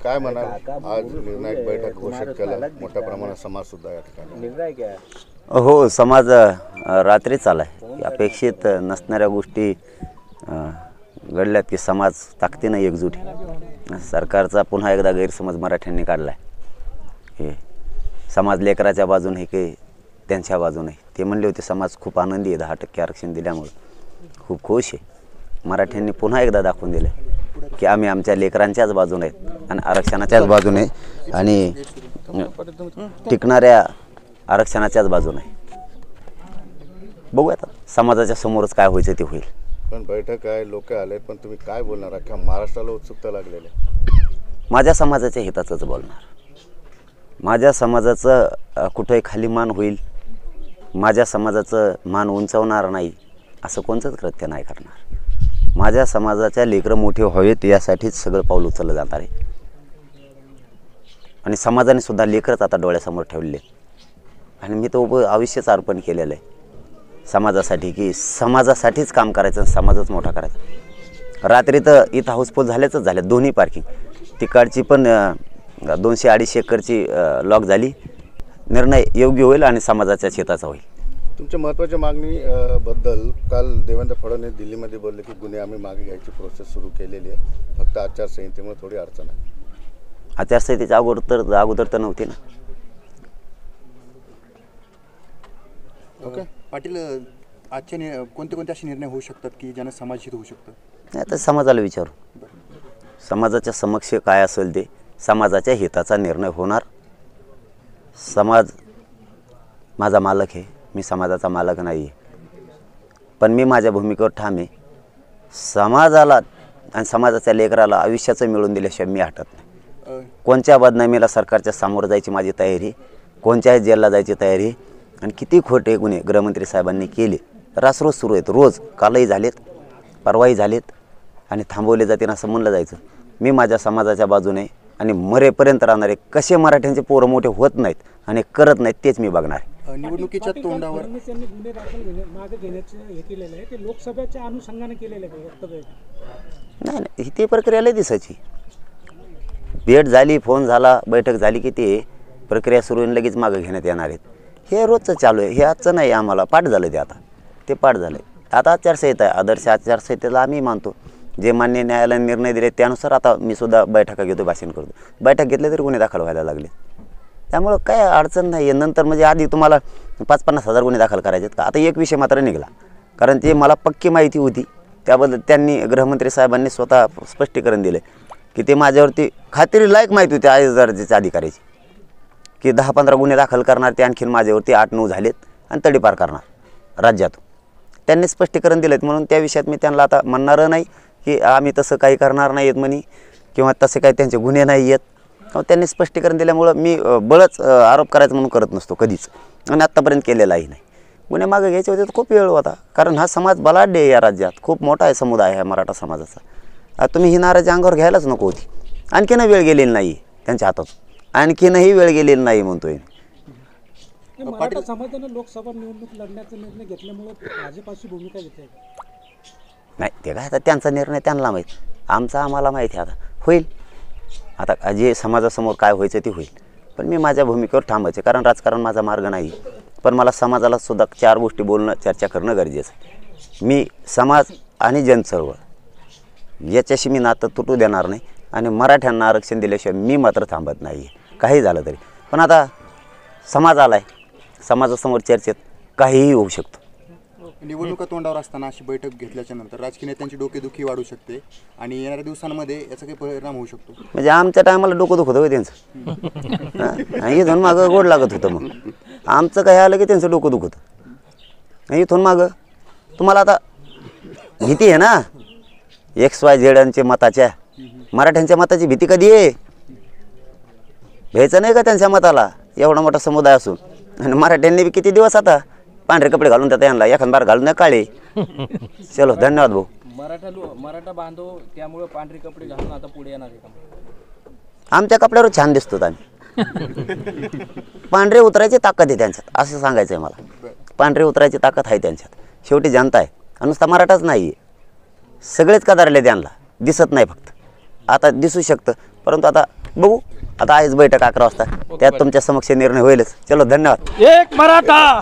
काय म्हणाल, आज निर्णायक बैठक घोषित केलं, मोठ्या प्रमाणात समाज सुद्धा या ठिकाणी? हो, समाज रात्रीच आला आहे. अपेक्षित नसणाऱ्या गोष्टी घडल्यात की समाज ताकदीनं एकजूट आहे. सरकारचा पुन्हा एकदा गैरसमज मराठ्यांनी काढला आहे. हे समाज लेकराच्या बाजूने की त्यांच्या बाजूने. ते म्हणले होते समाज खूप आनंदी आहे 10% आरक्षण दिल्यामुळं, खूप खुश आहे. मराठ्यांनी पुन्हा एकदा दाखवून दिलं की आम्ही आमच्या लेकरांच्याच बाजूने आहेत आणि आरक्षणाच्याच बाजूने आणि टिकणाऱ्या आरक्षणाच्याच बाजूने. बघूयात समाजाच्या समोरच काय व्हायचं ते होईल. पण बैठक आहे, लोक आले, पण तुम्ही काय बोलणार? अख्ख्या महाराष्ट्राला उत्सुकता लागलेली आहे. माझ्या समाजाच्या हिताचंच बोलणार. माझ्या समाजाचं कुठंही खाली मान होईल, माझ्या समाजाचं मान उंचावणार नाही असं कोणतंच कृत्य नाही करणार. माझ्या समाजाच्या लेकरं मोठे व्हावेत यासाठीच सगळं पाऊल उचललं जाणार आहे. आणि समाजाने सुद्धा लेकरच आता डोळ्यासमोर ठेवले आणि मी तो आयुष्यच अर्पण केलेलं आहे समाजासाठी, की समाजासाठीच काम करायचं, समाजच मोठा करायचा. रात्री तर इथं हाऊसफुल झाल्याच झाल्या दोन्ही पार्किंग. तिकडची पण 200-250 एकरची लॉक झाली. निर्णय योग्य होईल आणि समाजाच्या शेताचा होईल. तुमच्या महत्त्वाच्या मागणी बद्दल काल देवेंद्र फडणवीस दिल्लीमध्ये बोलले की गुन्हे आम्ही मागे घ्यायची प्रोसेस सुरू केलेली आहे, फक्त आचारसंहितेमुळे थोडी अडचण आहे. आचारसंहितेच्या अगोदर तर नव्हती ना. ओके पाटील, आजचे कोणते असे निर्णय होऊ शकतात की ज्यानं समाजहित होऊ शकतं? नाही, आता समाजाला विचारू. समाजाच्या समक्ष काय असेल ते समाजाच्या हिताचा निर्णय होणार. समाज माझा मालक आहे, मी समाजाचा मालक नाही आहे. पण मी माझ्या भूमिकेवर ठाम आहे. समाजाला आणि समाजाच्या लेकराला आयुष्याचं मिळवून दिल्याशिवाय मी हटत नाही. कोणत्या बदनामीला सरकारच्या सामोरं जायची माझी तयारी, कोणत्याही जेलला जायची तयारी. आणि किती खोटे गुन्हे गृहमंत्री साहेबांनी केले रासरोज सुरू आहेत. रोज कालही झालेत, परवाही झालेत आणि थांबवले जातील असं म्हणलं जायचं. मी माझ्या समाजाच्या बाजूने आणि मरेपर्यंत राहणारे कसे मराठ्यांचे पोरं मोठे होत नाहीत आणि करत नाहीत तेच मी बघणार. निवडणुकीच्या तोंडावर गुन्हे दाखल मागे घेण्याचं हे केलेलं आहे, ते लोकसभेच्या अनुषंगाने केलेलं आहे वक्तव्य? नाही, ती प्रक्रिया लय दिसायची. भेट झाली, फोन झाला, बैठक झाली की ते प्रक्रिया सुरू होऊन लगेच मागं घेण्यात येणार आहेत. हे रोजचं चालू आहे. हे आजचं नाही, आम्हाला पाठ झालं ते. आता ते पाठ झालं आहे. आता आचारसंहिता आहे, आदर्श आचारसंहितेला आम्ही मानतो. जे मान्य न्यायालयाने निर्णय दिले त्यानुसार आता मी सुद्धा बैठका घेतो, भाषण करतो. बैठक घेतले तरी गुन्हे दाखल व्हायला लागले. त्यामुळं काय अडचण नाही आहे. नंतर म्हणजे आधी तुम्हाला 50-50 हजार गुन्हे दाखल करायचे का? आता एक विषय मात्र निघाला, कारण ते मला पक्की माहिती होती. त्याबद्दल त्यांनी गृहमंत्री साहेबांनी स्वतः स्पष्टीकरण दिले की ते माझ्यावरती खात्री लायक माहिती होती दर्जाच्या अधिकाऱ्याची, की 10-15 गुन्हे दाखल करणार ते आणखीन माझ्यावरती 8-9 झालेत आणि तडीपार करणार राज्यातून. त्यांनी स्पष्टीकरण दिलेत म्हणून त्या विषयात मी त्यांना आता म्हणणारं नाही की आम्ही तसं काही करणार नाही आहेत म्हणे किंवा तसे काही त्यांचे गुन्हे नाही आहेत. त्यांनी स्पष्टीकरण दिल्यामुळं मी बळच आरोप करायचं म्हणून करत नसतो कधीच आणि आत्तापर्यंत केलेलाही नाही. गुन्हे मागे घ्यायचे होते तर खूप वेळ होता, कारण हा समाज बलाढ्य आहे. या राज्यात खूप मोठा आहे समुदाय आहे मराठा समाजाचा. तुम्ही ही नाराजी अंगावर घ्यायलाच नको होती. आणखीन वेळ गेलेली नाही त्यांच्या हातात, आणखीनही वेळ गेलेली नाही म्हणतोय. मराठा समाजाने लोकसभा निवडणूक लढण्याचा निर्णय घेतल्यामुळे भाजपाची भूमिका घेतली नाही. ते काय आता त्यांचा निर्णय त्यांना माहीत, आमचा आम्हाला माहिती आहे. आता होईल, आता जे समाजासमोर काय व्हायचं ते होईल. पण मी माझ्या भूमिकेवर ठामच आहे, कारण राजकारण माझा मार्ग नाही. पण मला समाजाला सुद्धा 4 गोष्टी बोलणं, चर्चा करणं गरजेचं आहे. मी समाज आणि जनचळवळ याच्याशी मी नातं तुटू देणार नाही आणि मराठ्यांना आरक्षण दिल्याशिवाय मी मात्र थांबत नाही आहे, काही झालं तरी. पण आता समाज आला आहे, समाजासमोर चर्चेत काहीही होऊ शकतं. निवडणुका तोंडावर असताना अशी बैठक घेतल्याच्या नंतर राजकीय नेत्यांची डोकेदुखी वाढू शकते आणि येणाऱ्या दिवसांमध्ये याचा काही परिणाम होऊ शकतो. म्हणजे आमच्या टायमाला डोकं दुखत होतं त्यांचं, इथून मागं गोड लागत होतं. मग आमचं काय आलं की त्यांचं डोकं दुखत होतं. इथून मागं तुम्हाला आता भीती आहे ना XYZ मताच्या, मराठ्यांच्या मताची भीती कधी आहे? घ्यायचं नाही का त्यांच्या मताला? एवढा मोठा समुदाय असून आणि मराठ्यांनी बी किती दिवस आता पांढरे कपडे घालून त्यात यांना एखाद बार घालून काळे. चलो, धन्यवाद भाऊ. मराठा बांधव त्यामुळे पांढरे कपडे घालून आता पुढे येणार आहे का? आमच्या कपड्यावर छान दिसतो आम्ही. पांढरे उतरायची ताकद आहे त्यांच्यात, असं सांगायचं आहे मला. पांढरे उतरायची ताकद आहे त्यांच्यात. शेवटी जनता आहे, नुसता मराठाच नाही आहे, सगळेच कदारले त्यांना दिसत नाही. फक्त आता दिसू शकतं, परंतु आता बघू आता आहेच बैठक 11 वाजता, त्यात तुमच्या समक्ष निर्णय होईलच. चलो धन्यवाद. एक मराठा